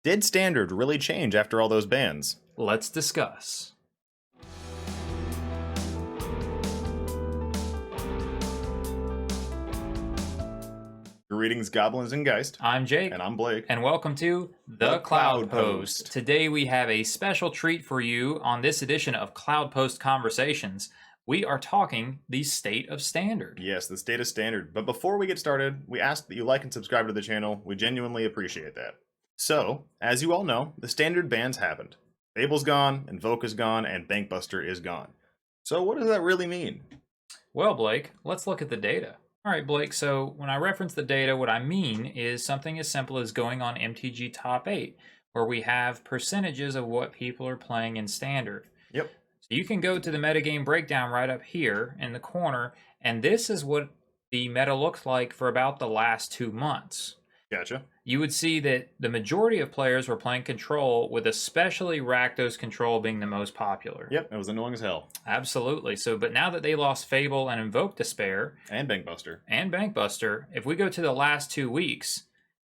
Did Standard really change after all those bans? Let's discuss. Greetings, Goblins and Geist. I'm Jake. And I'm Blake. And welcome to The Cloudpost. Cloudpost. Today we have a special treat for you on this edition of Cloudpost Conversations. We are talking the state of Standard. Yes, the state of Standard. But before we get started, we ask that you like and subscribe to the channel. We genuinely appreciate that. So, as you all know, the Standard bans happened. Fable's gone, Invoke is gone, and Bankbuster is gone. So what does that really mean? Well, Blake, let's look at the data. All right, Blake, so when I reference the data, what I mean is something as simple as going on MTG Top 8, where we have percentages of what people are playing in Standard. Yep. So you can go to the metagame breakdown right up here in the corner, and this is what the meta looks like for about the last 2 months. Gotcha. You would see that the majority of players were playing Control, with especially Rakdos Control being the most popular. Yep, it was annoying as hell. Absolutely. So, but now that they lost Fable and Invoke Despair, And Bankbuster. if we go to the last 2 weeks,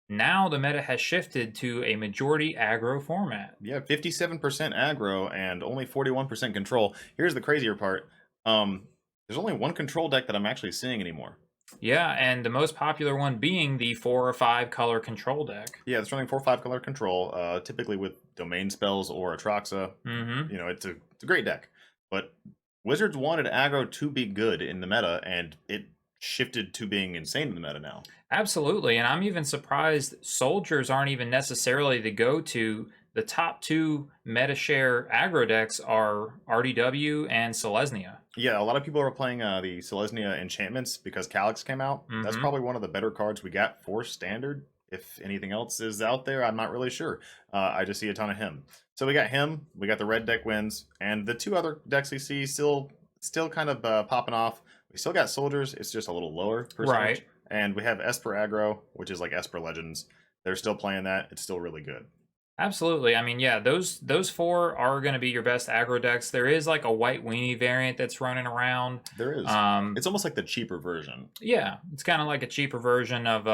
now the meta has shifted to a majority aggro format. Yeah, 57% aggro and only 41% control. Here's the crazier part. There's only one control deck that I'm actually seeing anymore. Yeah, and the most popular one being the 4 or 5 color control deck. Yeah, it's running 4/5 color control, typically with domain spells or Atraxa. Mm-hmm. You know, it's a great deck. But Wizards wanted aggro to be good in the meta, and it shifted to being insane in the meta now. Absolutely, and I'm even surprised soldiers aren't even necessarily the go-to. The top 2 meta share aggro decks are RDW and Selesnya. Yeah, a lot of people are playing the Selesnya enchantments because Calyx came out. That's probably one of the better cards we got for Standard. If anything else is out there, I'm not really sure. I just see a ton of him. So we got him, we got the red deck wins, and the 2 other decks we see still kind of popping off. We still got soldiers, it's just a little lower percentage. Right. And we have Esper aggro, which is like Esper Legends. They're still playing that. It's still really good. Absolutely. I mean, yeah, those 4 are going to be your best aggro decks. There is like a white weenie variant that's running around. There is. It's almost like the cheaper version. Yeah, it's kind of like a cheaper version of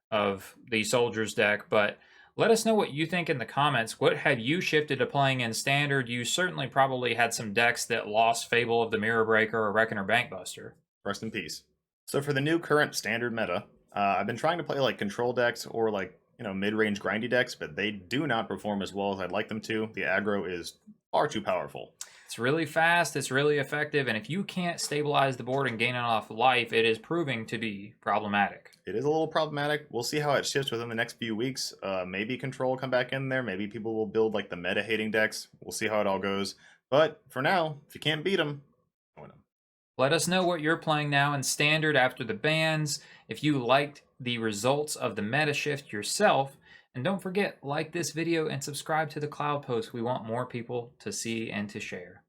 the Soldiers deck. But let us know what you think in the comments. What have you shifted to playing in Standard? You certainly probably had some decks that lost Fable of the Mirror Breaker or Reckoner Bankbuster. Rest in peace. So for the new current Standard meta, I've been trying to play like control decks or like, you know, mid-range grindy decks, but they do not perform as well as I'd like them to. The aggro is far too powerful. It's really fast, it's really effective, and if you can't stabilize the board and gain enough life, it is proving to be problematic. It is a little problematic. We'll see how it shifts within the next few weeks. Maybe control will come back in there. Maybe people will build like the meta-hating decks. We'll see how it all goes. But for now, if you can't beat them, win them. Let us know what you're playing now in Standard after the bans, if you liked the results of the meta shift yourself, and don't forget, like this video and subscribe to the Cloudpost. We want more people to see and to share.